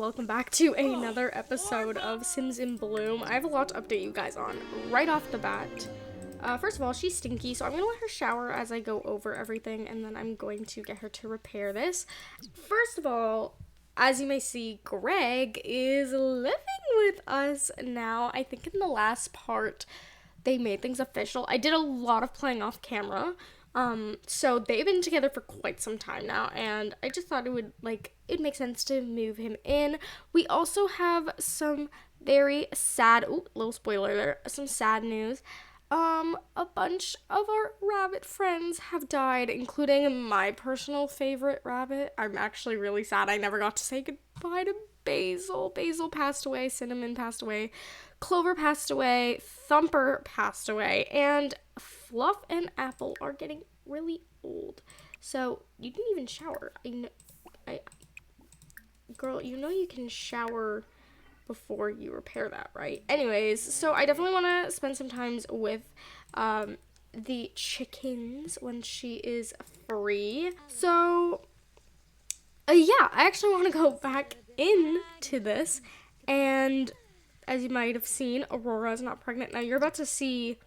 welcome back to another episode of Sims in Bloom. I have a lot to update you guys on right off the bat. First of all, she's stinky, so I'm going to let her shower as I go over everything, and then I'm going to get her to repair this. First of all, as you may see, Greg is living with us now. I think in the last part, they made things official. I did a lot of playing off camera. So they've been together for quite some time now, and I just thought it'd make sense to move him in. We also have some very sad, little spoiler there, some sad news. A bunch of our rabbit friends have died, including my personal favorite rabbit. I'm actually really sad I never got to say goodbye to Basil. Basil passed away, Cinnamon passed away, Clover passed away, Thumper passed away, and Fluff and Apple are getting really old. So, you didn't even shower. Girl, you know you can shower before you repair that, right? Anyways, so I definitely want to spend some time with the chickens when she is free. So, yeah, I actually want to go back into this, and as you might have seen, Aurora is not pregnant. Now, you're about to see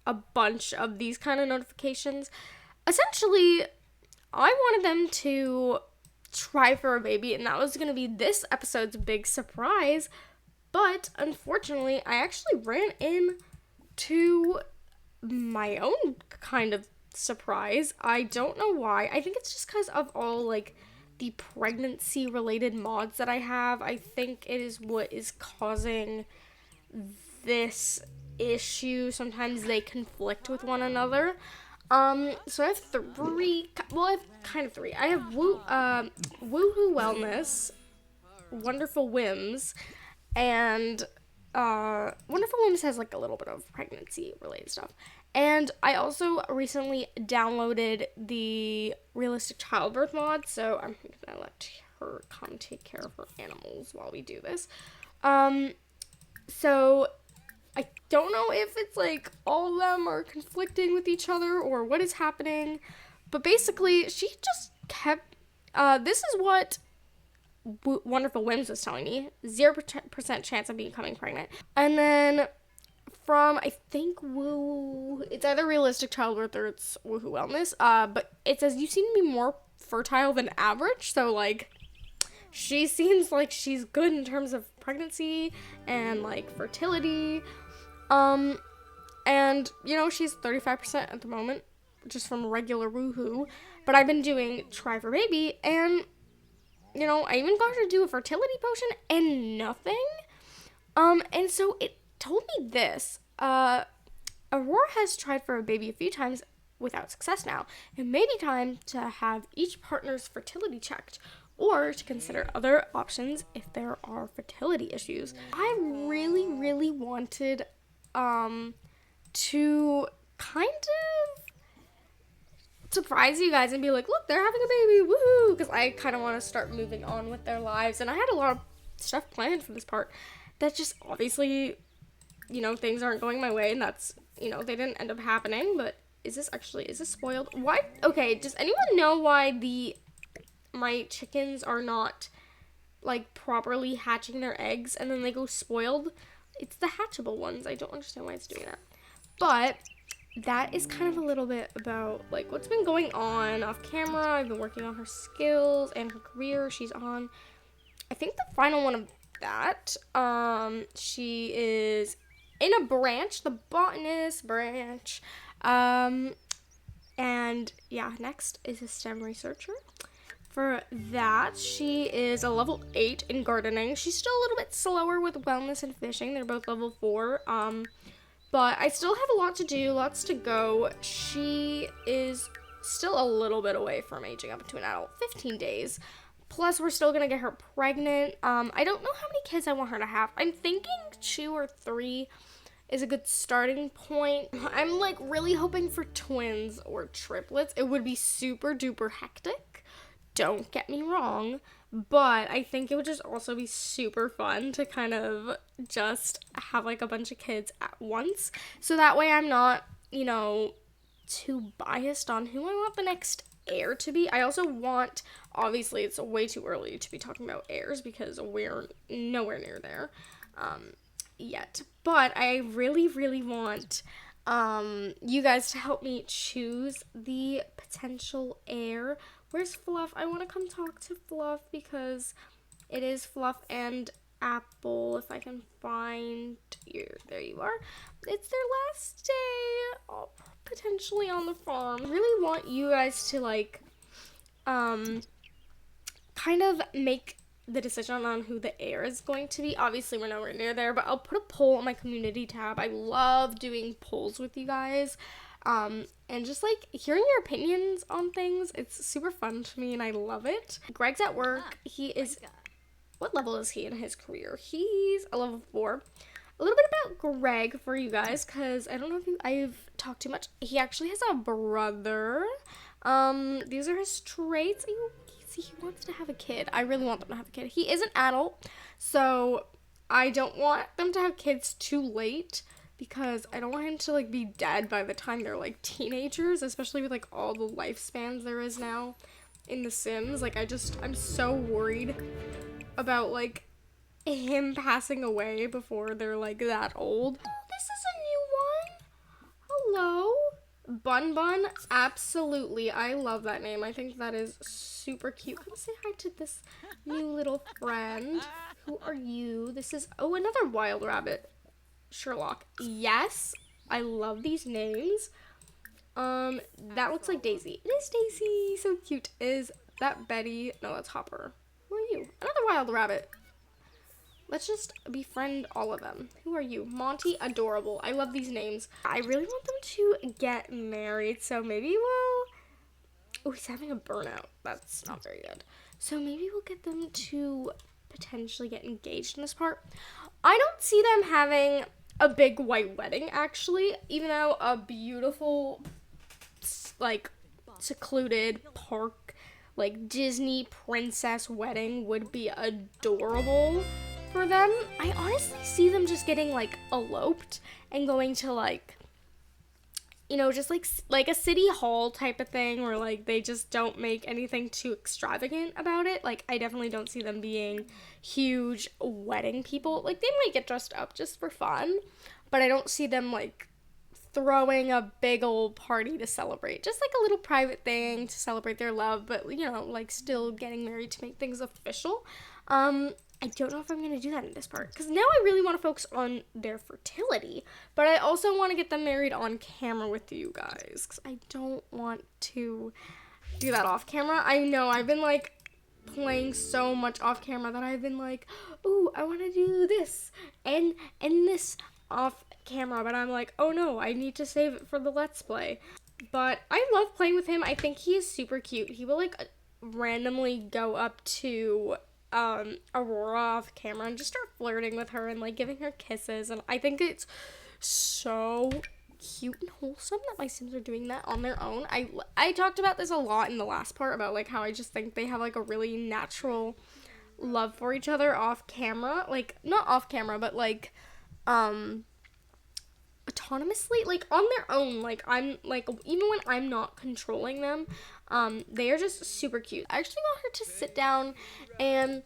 a bunch of these kind of notifications. Essentially, I wanted them to try for a baby, and that was going to be this episode's big surprise, but unfortunately, I actually ran into my own kind of surprise. I don't know why. I think it's just because of all, the pregnancy-related mods that I have. I think it is what is causing this issue. Sometimes they conflict with one another. So I have three. I have kind of three. I have Woohoo Wellness, Wonderful Whims, and Wonderful Whims has a little bit of pregnancy-related stuff. And I also recently downloaded the realistic childbirth mod, so I'm gonna let her come take care of her animals while we do this. So I don't know if it's all of them are conflicting with each other or what is happening, but basically she just kept, this is what Wonderful Whims was telling me, 0% chance of becoming pregnant. And then from, I think, it's either realistic childbirth or it's Woohoo Wellness, but it says you seem to be more fertile than average, so she seems like she's good in terms of pregnancy and fertility. And she's 35% at the moment, just from regular Woohoo, but I've been doing Try for Baby, and I even got her to do a fertility potion and nothing. And so it told me this. Aurora has tried for a baby a few times without success now. It may be time to have each partner's fertility checked, or to consider other options if there are fertility issues. I really, really wanted to kind of surprise you guys and be like, look, they're having a baby, woohoo, because I kind of want to start moving on with their lives, and I had a lot of stuff planned for this part that just obviously, things aren't going my way, and that's, they didn't end up happening. But is this spoiled? Why? Okay, does anyone know why my chickens are not properly hatching their eggs and then they go spoiled? It's the hatchable ones. I don't understand why it's doing that. But that is kind of a little bit about what's been going on off camera. I've been working on her skills and her career. She's on, I think, the final one of that. She is in a branch, the botanist branch. And yeah, next is a STEM researcher. For that, she is a level 8 in gardening. She's still a little bit slower with wellness and fishing. They're both level 4. But I still have a lot to do, lots to go. She is still a little bit away from aging up into an adult, 15 days. Plus, we're still gonna get her pregnant. I don't know how many kids I want her to have. I'm thinking 2 or 3 is a good starting point. I'm really hoping for twins or triplets. It would be super duper hectic. Don't get me wrong, but I think it would just also be super fun to kind of just have a bunch of kids at once. So that way I'm not, too biased on who I want the next heir to be. I also want, obviously it's way too early to be talking about heirs because we're nowhere near there yet. But I really, really want you guys to help me choose the potential heir. Where's Fluff? I want to come talk to Fluff because it is Fluff and Apple. If I can find you. There you are. It's their last day. Oh, potentially on the farm. I really want you guys to like kind of make the decision on who the heir is going to be. Obviously we're nowhere near there, but I'll put a poll on my community tab. I love doing polls with you guys and just like hearing your opinions on things. It's super fun to me and I love it. Greg's at work. He is, what level is he in his career? He's a level 4. A little bit about Greg for you guys, because I don't know if I've talked too much. He actually has a brother. These are his traits. He wants to have a kid. I really want them to have a kid. He is an adult, so I don't want them to have kids too late, because I don't want him to like be dead by the time they're like teenagers, especially with like all the lifespans there is now in The Sims. Like I'm so worried about like him passing away before they're like that old. Oh, this is a new one. Hello. Bun Bun, absolutely. I love that name. I think that is super cute. Come say hi to this new little friend. Who are you? This is, oh, another wild rabbit. Sherlock. Yes, I love these names. That looks like Daisy. It is Daisy. So cute. Is that Betty? No, that's Hopper. Who are you? Another wild rabbit. Let's just befriend all of them. Who are you? Monty, adorable. I love these names. I really want them to get married, so maybe we'll... Oh, he's having a burnout. That's not very good. So maybe we'll get them to potentially get engaged in this part. I don't see them having a big white wedding, actually, even though a beautiful, like, secluded park, like, Disney princess wedding would be adorable for them. I honestly see them just getting like eloped and going to like, you know, just like a city hall type of thing where like they just don't make anything too extravagant about it. Like I definitely don't see them being huge wedding people. Like they might get dressed up just for fun, but I don't see them like throwing a big old party to celebrate. Just like a little private thing to celebrate their love, but you know, like still getting married to make things official. I don't know if I'm going to do that in this part, because now I really want to focus on their fertility, but I also want to get them married on camera with you guys, because I don't want to do that off camera. I know I've been like playing so much off camera that I've been like, ooh, I want to do this and this off camera, but I'm like, oh no, I need to save it for the Let's Play. But I love playing with him. I think he is super cute. He will like randomly go up to Aurora off camera and just start flirting with her and like giving her kisses, and I think it's so cute and wholesome that my Sims are doing that on their own. I talked about this a lot in the last part about like how I just think they have like a really natural love for each other off camera, like not off camera but like autonomously, like on their own. Like I'm like, even when I'm not controlling them, they are just super cute. I actually want her to sit down and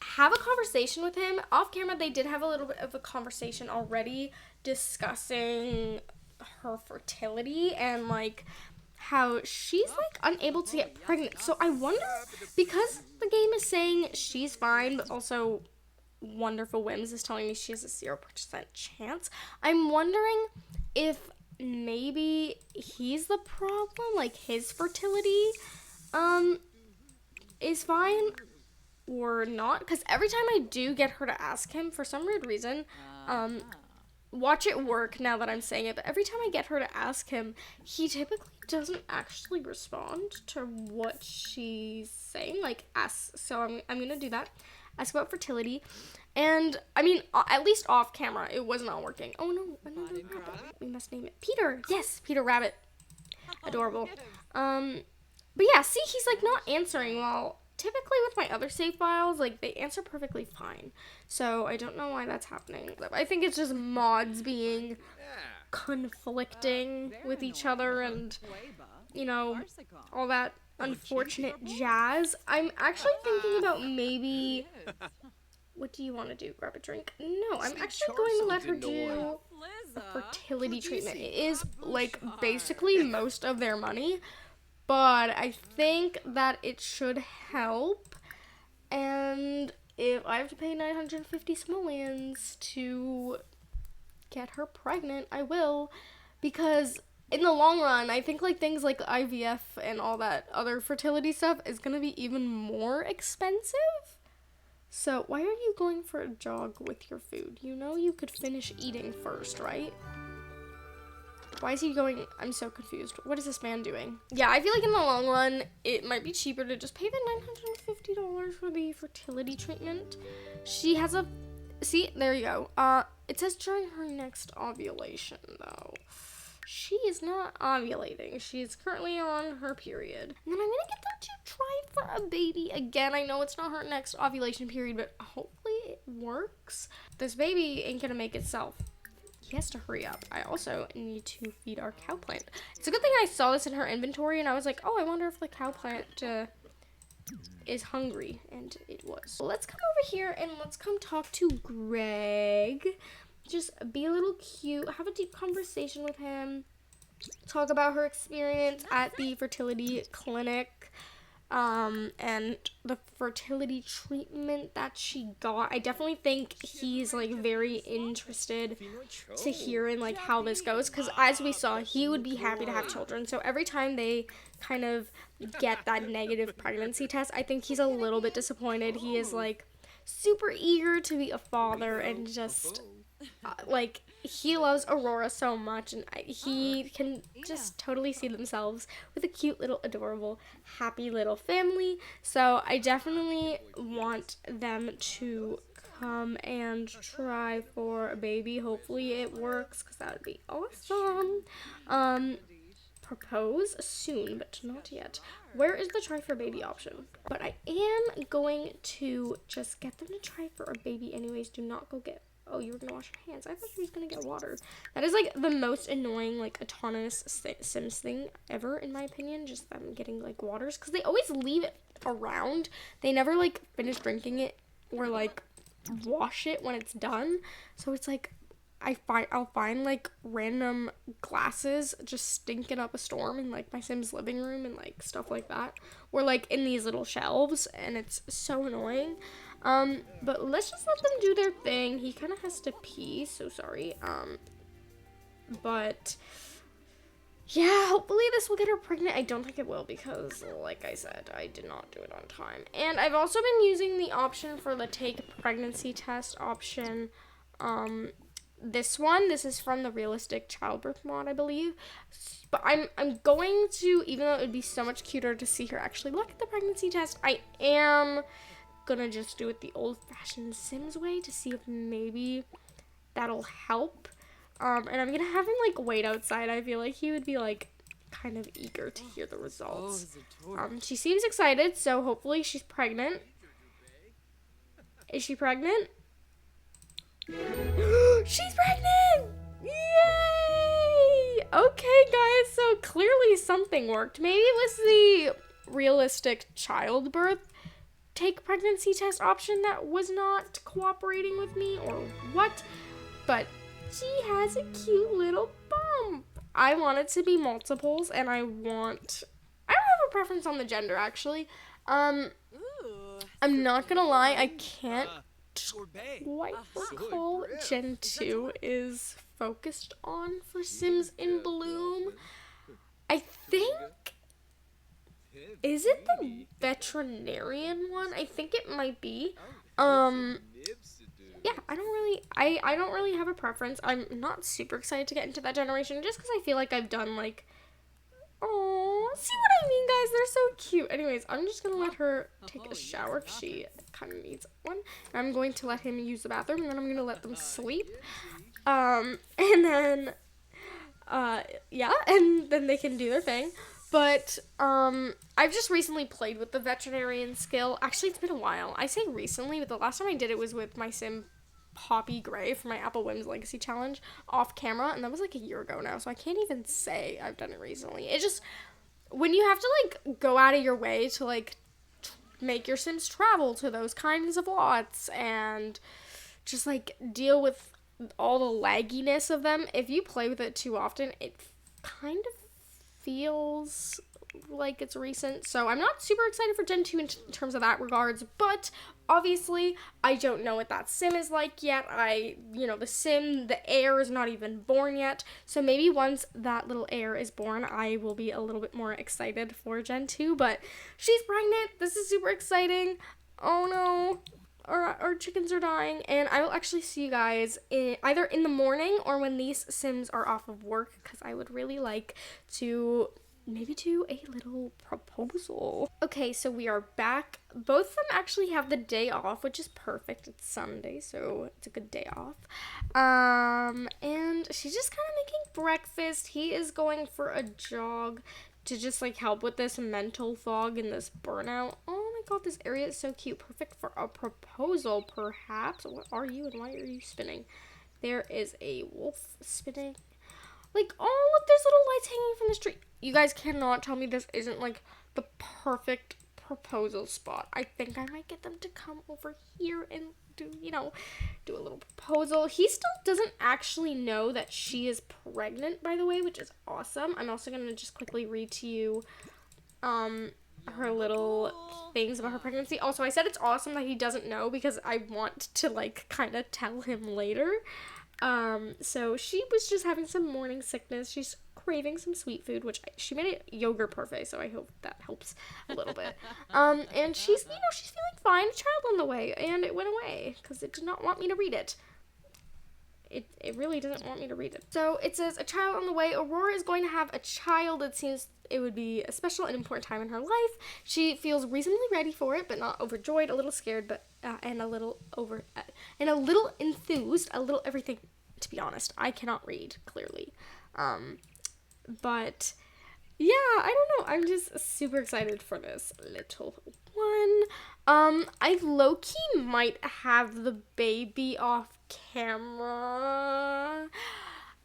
have a conversation with him off camera. They did have a little bit of a conversation already discussing her fertility and like how she's like unable to get pregnant. So I wonder, because the game is saying she's fine, but also Wonderful Whims is telling me she has a 0% chance. I'm wondering if maybe he's the problem, like his fertility is fine or not, because every time I do get her to ask him for some weird reason, watch it work now that I'm saying it, but every time I get her to ask him, he typically doesn't actually respond to what she's saying, like ask. So I'm gonna do that, ask about fertility. And I mean, at least off camera it was not working. Oh no, another rabbit. We must name it Peter. Yes, Peter Rabbit. Adorable. But yeah, see, he's like not answering. Well, typically with my other save files, like they answer perfectly fine. So I don't know why that's happening. I think it's just mods being conflicting with each other and, you know, all that unfortunate jazz. I'm actually thinking about maybe. What do you want to do? Grab a drink? No, I'm actually going to let her do a fertility treatment. It is like basically most of their money, but I think that it should help. And if I have to pay 950 simoleons to get her pregnant, I will, because in the long run, I think like things like IVF and all that other fertility stuff is gonna be even more expensive. So why are you going for a jog with your food? You know you could finish eating first, right? Why is he going? I'm so confused. What is this man doing? Yeah, I feel like in the long run, it might be cheaper to just pay the $950 for the fertility treatment. She has a... See, there you go. It says during her next ovulation, though. She is not ovulating. She is currently on her period. And then I'm gonna get them to try for a baby again. I know it's not her next ovulation period, but hopefully it works. This baby ain't gonna make itself. He has to hurry up. I also need to feed our cow plant. It's a good thing I saw this in her inventory, and I was like, oh, I wonder if the cow plant is hungry, and it was. So let's come over here and let's come talk to Greg. Just be a little cute, have a deep conversation with him, talk about her experience at the fertility clinic, and the fertility treatment that she got. I definitely think he's like very interested to hear in like how this goes, because as we saw, he would be happy to have children. So every time they kind of get that negative pregnancy test, I think he's a little bit disappointed. He is like super eager to be a father, and just like he loves Aurora so much, and he can just totally see themselves with a cute little adorable happy little family. So I definitely want them to come and try for a baby. Hopefully it works, because that would be awesome. Propose soon, but not yet. Where is the try for baby option? But I am going to just get them to try for a baby anyways. Do not go get... Oh, you were gonna wash your hands. I thought you was gonna get water. That is like the most annoying like autonomous Sims thing ever, in my opinion. Just them getting like waters, because they always leave it around. They never like finish drinking it or like wash it when it's done. So it's like I'll find like random glasses just stinking up a storm in like my Sim's living room and like stuff like that, or like in these little shelves, and it's so annoying. But let's just let them do their thing. He kind of has to pee, so sorry. But yeah, hopefully this will get her pregnant. I don't think it will, because like I said, I did not do it on time. And I've also been using the option for the take pregnancy test option. This is from the realistic childbirth mod, I believe. But I'm going to, even though it would be so much cuter to see her actually look at the pregnancy test, I am gonna just do it the old-fashioned Sims way to see if maybe that'll help. And I'm gonna have him like wait outside. I feel like he would be like kind of eager to hear the results. She seems excited, so hopefully she's pregnant. Is she pregnant? She's pregnant! Yay! Okay, guys, so clearly something worked. Maybe it was the realistic childbirth take pregnancy test option that was not cooperating with me, or what, but she has a cute little bump. I want it to be multiples, and I don't have a preference on the gender, actually. I'm not gonna lie, I can't quite recall Gen 2 is focused on for Sims in Bloom. I think... Is it the veterinarian one? I think it might be. Yeah, I don't really have a preference. I'm not super excited to get into that generation, just because I feel like I've done like... Oh, see what I mean, guys? They're so cute. Anyways, I'm just gonna let her take a shower, because she kind of needs one. I'm going to let him use the bathroom, and then I'm gonna let them sleep. And then, yeah, and then they can do their thing. But, I've just recently played with the veterinarian skill. Actually, it's been a while. I say recently, but the last time I did it was with my Sim Poppy Gray for my Apple Whims Legacy Challenge off camera, and that was like a year ago now, so I can't even say I've done it recently. when you have to like go out of your way to like make your Sims travel to those kinds of lots and just like deal with all the lagginess of them, if you play with it too often, it kind of feels like it's recent. So I'm not super excited for Gen 2 in terms of that regards, but obviously I don't know what that sim is like yet. The heir is not even born yet. So maybe once that little heir is born, I will be a little bit more excited for Gen 2, but she's pregnant. This is super exciting. Oh no. Our chickens are dying, and I will actually see you guys either in the morning or when these Sims are off of work, because I would really like to maybe do a little proposal. Okay, so we are back. Both of them actually have the day off, which is perfect. It's Sunday, so it's a good day off. And she's just kind of making breakfast. He is going for a jog to just like help with this mental fog and this burnout. Oh my god, this area is so cute. Perfect for a proposal, perhaps. What are you and why are you spinning? There is a wolf spinning. Like, oh, look, there's little lights hanging from the street. You guys cannot tell me this isn't like the perfect proposal spot. I think I might get them to come over here and do a little proposal. He still doesn't actually know that she is pregnant, by the way, which is awesome. I'm also going to just quickly read to you her little things about her pregnancy. Also, I said it's awesome that he doesn't know because I want to like kind of tell him later. So she was just having some morning sickness. She's craving some sweet food, which she made a yogurt parfait, so I hope that helps a little bit. And she's feeling fine. A child on the way, and it went away because it did not want me to read it. It really doesn't want me to read it. So it says, a child on the way. Aurora is going to have a child. It seems it would be a special and important time in her life. She feels reasonably ready for it, but not overjoyed, a little scared, but and a little enthused, a little everything. To be honest, I cannot read clearly. But yeah, I don't know. I'm just super excited for this little one. I low-key might have the baby off camera.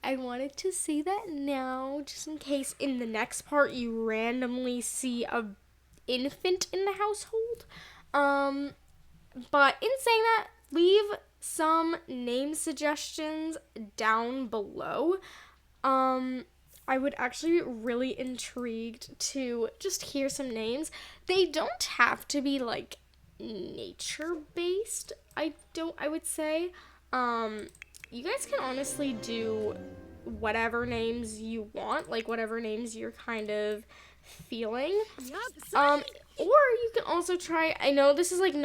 I wanted to say that now, just in case in the next part you randomly see a infant in the household. But in saying that, leave some name suggestions down below. I would actually be really intrigued to just hear some names. They don't have to be like nature based. I would say. You guys can honestly do whatever names you want, like whatever names you're kind of feeling. Or you can also try, I know this is like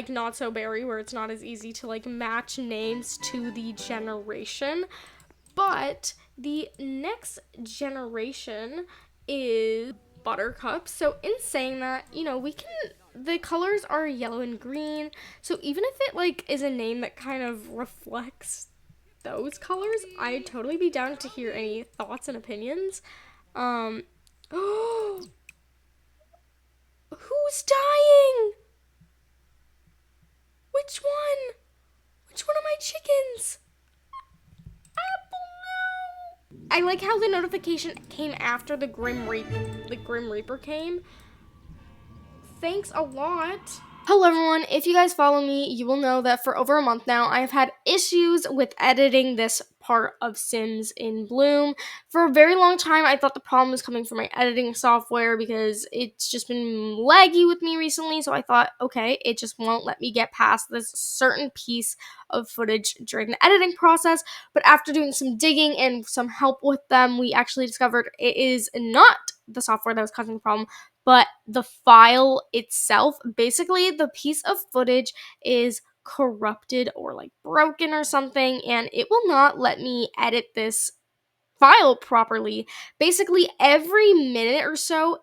not so berry where it's not as easy to like match names to the generation, but the next generation is Buttercup. So in saying that, the colors are yellow and green. So even if it like is a name that kind of reflects those colors, I'd totally be down to hear any thoughts and opinions. Oh, who's dying? Which one? Which one of my chickens? Apple, no. I like how the notification came after the Grim Reaper came. Thanks a lot. Hello everyone, if you guys follow me, you will know that for over a month now, I have had issues with editing this part of Sims in Bloom. For a very long time, I thought the problem was coming from my editing software because it's just been laggy with me recently, so I thought, okay, it just won't let me get past this certain piece of footage during the editing process. But after doing some digging and some help with them, we actually discovered it is not the software that was causing the problem, but the file itself. Basically, the piece of footage is corrupted or like broken or something, and it will not let me edit this file properly. Basically, every minute or so,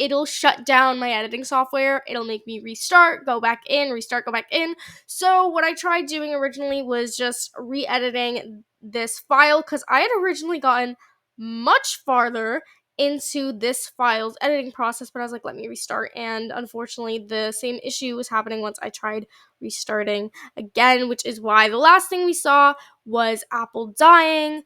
it'll shut down my editing software. It'll make me restart, go back in, restart, go back in. So what I tried doing originally was just re-editing this file because I had originally gotten much farther into this file's editing process, but I was like, let me restart, and unfortunately the same issue was happening once I tried restarting again, which is why the last thing we saw was Apple dying.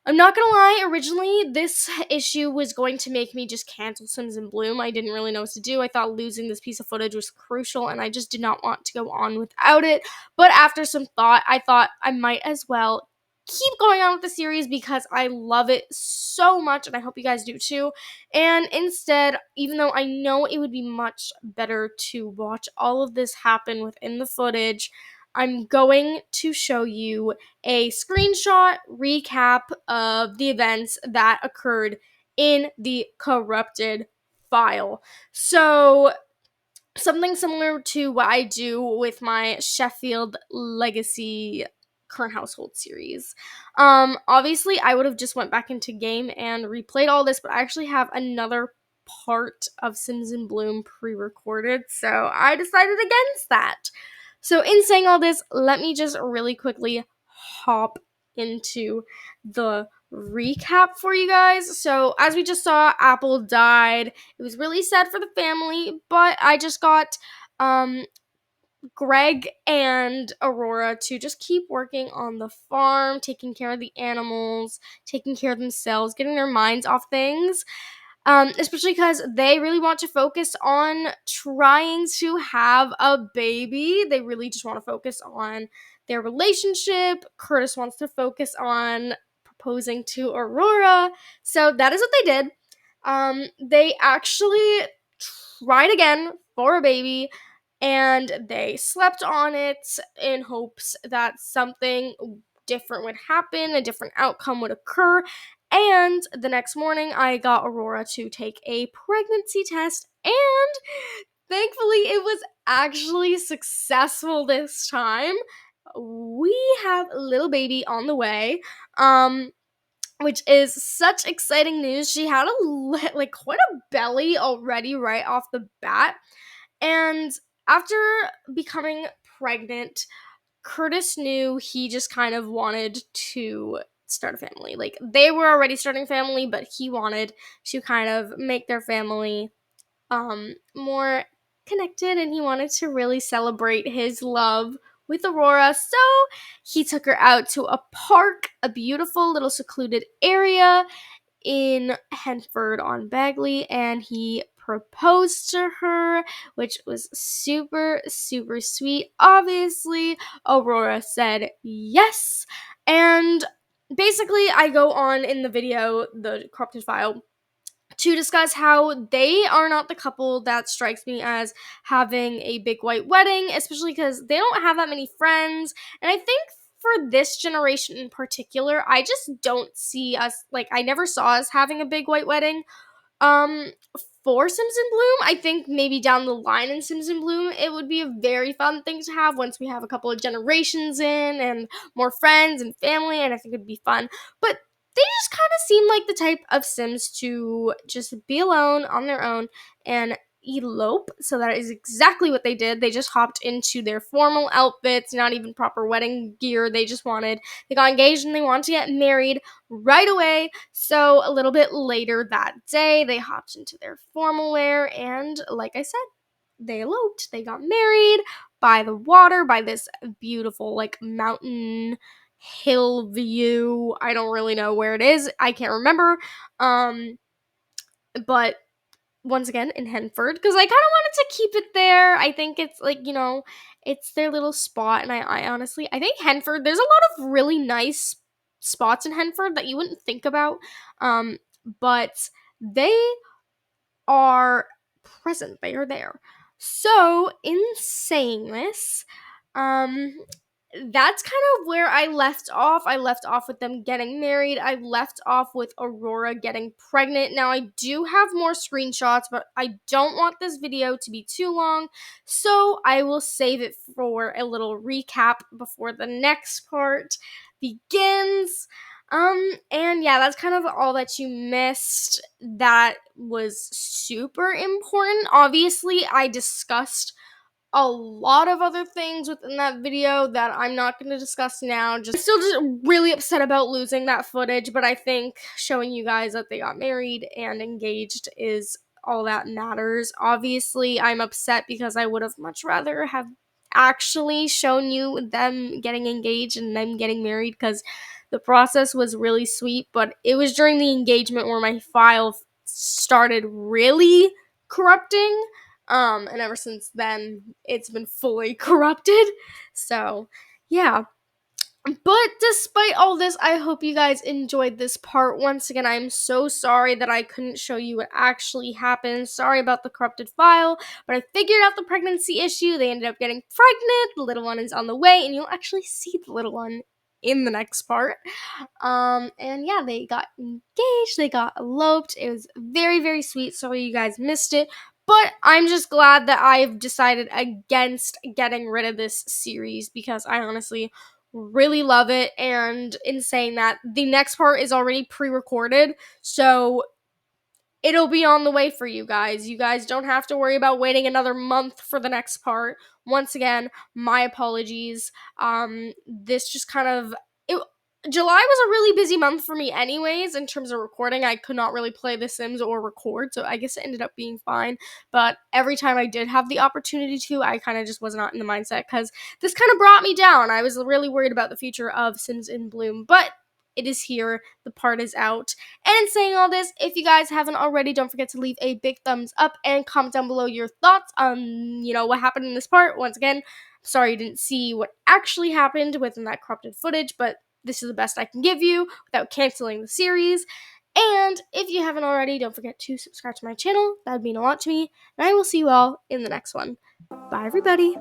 I'm not gonna lie, originally this issue was going to make me just cancel Sims and Bloom. I didn't really know what to do. I thought losing this piece of footage was crucial and I just did not want to go on without it. But after some thought, I thought I might as well keep going on with the series because I love it so much and I hope you guys do too. And instead, even though I know it would be much better to watch all of this happen within the footage, I'm going to show you a screenshot recap of the events that occurred in the corrupted file. So, something similar to what I do with my Sheffield Legacy current household series. Obviously, I would have just went back into game and replayed all this, but I actually have another part of Sims in Bloom pre-recorded, so I decided against that. So, in saying all this, let me just really quickly hop into the recap for you guys. So, as we just saw, Apple died. It was really sad for the family, but I just got Greg and Aurora to just keep working on the farm, taking care of the animals, taking care of themselves, getting their minds off things. Especially because they really want to focus on trying to have a baby. They really just want to focus on their relationship. Curtis wants to focus on proposing to Aurora. So that is what they did. They actually tried again for a baby and they slept on it in hopes that something different would happen, a different outcome would occur. And the next morning, I got Aurora to take a pregnancy test, and thankfully, it was actually successful this time. We have a little baby on the way, which is such exciting news. She had quite a belly already right off the bat, and after becoming pregnant, Curtis knew he just kind of wanted to start a family. Like, they were already starting a family, but he wanted to kind of make their family more connected, and he wanted to really celebrate his love with Aurora. So he took her out to a park, a beautiful little secluded area in Henford on Bagley, and he proposed to her, which was super, super sweet. Obviously, Aurora said yes, and basically, I go on in the video, the corrupted file, to discuss how they are not the couple that strikes me as having a big white wedding, especially because they don't have that many friends. And I think for this generation in particular, I just don't see us, like, I never saw us having a big white wedding. Um, for Sims in Bloom, I think maybe down the line in Sims in Bloom, it would be a very fun thing to have once we have a couple of generations in and more friends and family, and I think it'd be fun. But they just kind of seem like the type of Sims to just be alone on their own and elope. So that is exactly what they did. They just hopped into their formal outfits, not even proper wedding gear. They got engaged and they wanted to get married right away. So a little bit later that day, they hopped into their formal wear and, like I said, they eloped. They got married by the water, by this beautiful, like, mountain hill view. I don't really know where it is. I can't remember. But once again in Henford, because I kind of wanted to keep it there. I think it's like, it's their little spot, and I honestly, I think Henford, there's a lot of really nice spots in Henford that you wouldn't think about, but they are present. They are there. So, in saying this, that's kind of where I left off. I left off with them getting married. I left off with Aurora getting pregnant. Now, I do have more screenshots, but I don't want this video to be too long, so I will save it for a little recap before the next part begins. And yeah, that's kind of all that you missed that was super important. Obviously, I discussed a lot of other things within that video that I'm not going to discuss now. Just really upset about losing that footage, but I think showing you guys that they got married and engaged is all that matters. Obviously, I'm upset because I would have much rather have actually shown you them getting engaged and them getting married, because The process was really sweet, but it was during the engagement where my file started really corrupting. And ever since then, it's been fully corrupted. So, yeah. But despite all this, I hope you guys enjoyed this part. Once again, I'm so sorry that I couldn't show you what actually happened. Sorry about the corrupted file, but I figured out the pregnancy issue. They ended up getting pregnant. The little one is on the way, and you'll actually see the little one in the next part. And yeah, they got engaged, they got eloped. It was very, very sweet. Sorry you guys missed it. But I'm just glad that I've decided against getting rid of this series because I honestly really love it. And in saying that, the next part is already pre-recorded, so it'll be on the way for you guys. You guys don't have to worry about waiting another month for the next part. Once again, my apologies. This just kind of it, July was a really busy month for me anyways in terms of recording. I could not really play The Sims or record, so I guess it ended up being fine. But every time I did have the opportunity to, I kind of just was not in the mindset because this kind of brought me down. I was really worried about the future of Sims in Bloom, but it is here. The part is out. And in saying all this, if you guys haven't already, don't forget to leave a big thumbs up and comment down below your thoughts on, what happened in this part. Once again, sorry you didn't see what actually happened within that corrupted footage, but this is the best I can give you without canceling the series. And if you haven't already, don't forget to subscribe to my channel. That would mean a lot to me. And I will see you all in the next one. Bye, everybody.